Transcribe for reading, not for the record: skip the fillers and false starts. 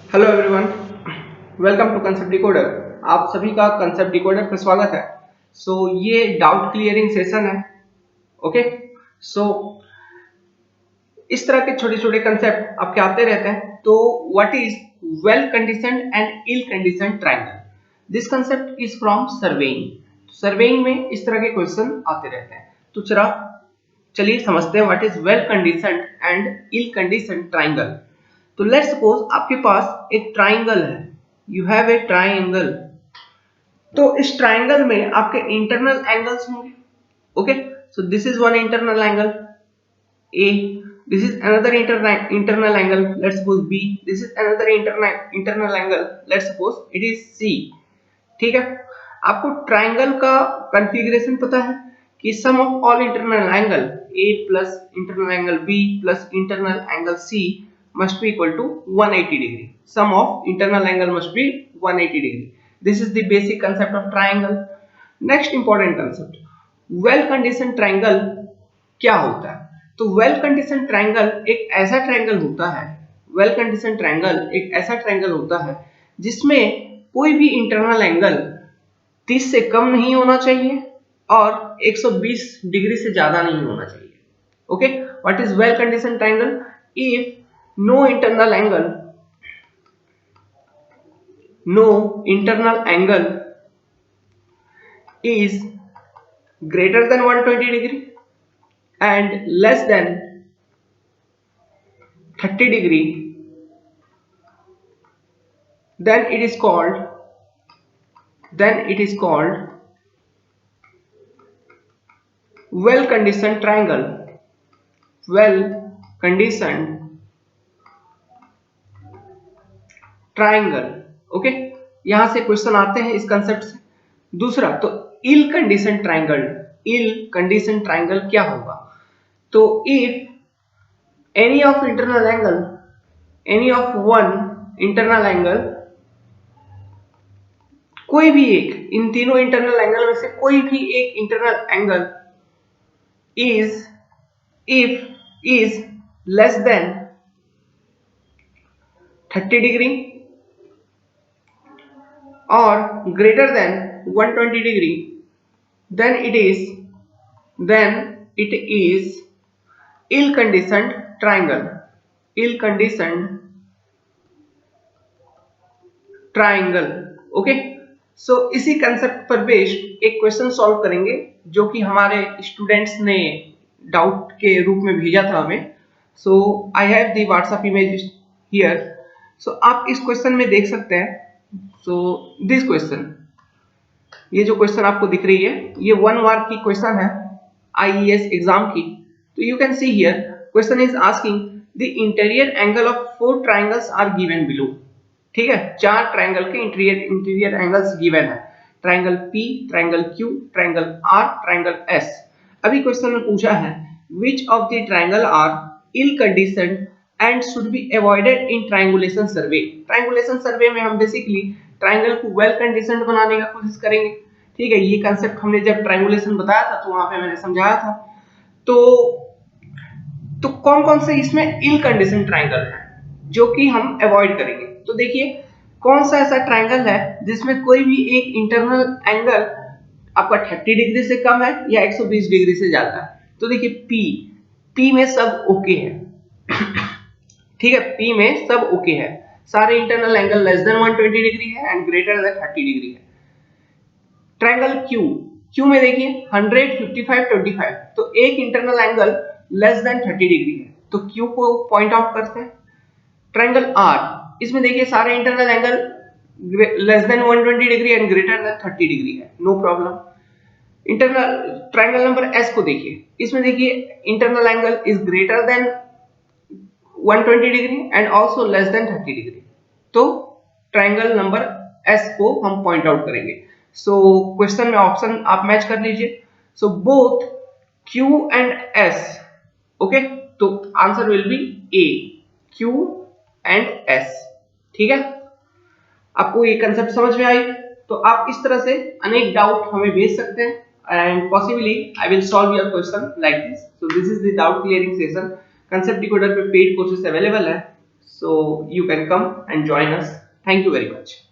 Hello everyone, welcome to concept decoder. आप सभी का कंसेप्ट डिकोडर पर स्वागत है। ये डाउट क्लियरिंग सेशन है। ओके, सो इस तरह के छोटे छोटे कंसेप्ट आपके आते रहते हैं। तो what is well conditioned and ill conditioned triangle? This concept is from surveying. Surveying में इस तरह के क्वेश्चन आते रहते हैं। तो चलिए समझते हैं what is well conditioned and ill conditioned triangle. तो लेट्स सपोज आपके पास एक ट्राइंगल है। You have a triangle. तो इस ट्राइंगल में आपके इंटरनल एंगल्स होंगे। Okay, so this is one internal angle A, this is another internal angle, let's suppose B, this is another internal angle, let's suppose it is C. ठीक है, आपको triangle का configuration पता है कि sum of all internal angle A plus internal angle B plus internal angle C must be equal to 180 degree. Sum of internal angle must be 180 degree. This is the basic concept of triangle. Next important concept, well conditioned triangle क्या होता है? तो well conditioned triangle एक ऐसा triangle होता है, well conditioned triangle एक ऐसा ट्रायंगल होता है जिसमें कोई भी इंटरनल एंगल 30 से कम नहीं होना चाहिए और 120 डिग्री से ज्यादा नहीं होना चाहिए। Okay, what is well conditioned triangle? If no internal angle is greater than 120 degree and less than 30 degree, then it is called well conditioned triangle. Well conditioned triangle. Okay, यहां से क्वेश्चन आते हैं इस कंसेप्ट से। दूसरा, तो इल condition triangle. इल condition triangle क्या होगा? तो if any of one internal angle, कोई भी एक, इन तीनों इंटरनल एंगल में से कोई भी एक internal angle is less than 30 degree or greater than 120 degree, then it is ill conditioned triangle. Ill conditioned triangle. Okay, so इसी कंसेप्ट पर बेस्ड एक क्वेश्चन सॉल्व करेंगे जो कि हमारे स्टूडेंट्स ने डाउट के रूप में भेजा था हमें। So I have the WhatsApp image here. So आप इस क्वेश्चन में देख सकते हैं। सो दिस क्वेश्चन, ये जो क्वेश्चन आपको दिख रही है, ये 1 मार्क की क्वेश्चन है आईईएस एग्जाम की। तो you can see here question is asking the interior angle of 4 triangles are given below. ठीक है, 4 ट्रायंगल के इंटीरियर एंगल्स गिवन है। Triangle P, triangle Q, triangle R, triangle S। अभी question में पूछा है which of the triangle are ill conditioned and should be avoided in triangulation survey। Triangulation survey में हम बेसिकली ट्रायंगल को well conditioned बनाने का कोशिश करेंगे। ठीक है, ये कांसेप्ट हमने जब ट्रायंगुलेशन बताया था तो वहां पे मैंने समझाया था। तो कौन कौन से इसमें इल कंडीशन ट्रायंगल है जो कि हम अवॉइड करेंगे? तो देखिए, कौन सा ऐसा ट्रायंगल है जिसमें कोई भी एक इंटरनल एंगल आपका 30 डिग्री से कम है या 120 डिग्री से ज्यादा है? तो देखिए P में सब ओके है। ठीक है, P में सब ओके है, सारे internal angle less than 120 degree है एंड ग्रेटर देन 30 डिग्री है। ट्रायंगल Q में देखिए 100, 55, 25, तो एक internal angle less than 30 degree है, तो Q को पॉइंट आउट करते हैं। ट्रायंगल R, इसमें देखिए सारे internal angle less than 120 degree and greater than 30 degree है, no problem. Internal triangle number S को देखिए, इसमें देखिए internal angle is greater than 120 degree and also less than 30 degree, तो ट्रायंगल नंबर S को हम पॉइंट आउट करेंगे। So question में ऑप्शन आप मैच कर लीजिए। So both Q and S, okay, तो answer will be A, Q and S। ठीक है, आपको ये कंसेप्ट समझ में आई? तो आप इस तरह से अनेक डाउट हमें भेज सकते हैं and possibly I will solve your question like this. So this is the doubt clearing session. Concept decoder पे पेड कोर्सेज अवेलेबल है। So you can come and join us. Thank you very much.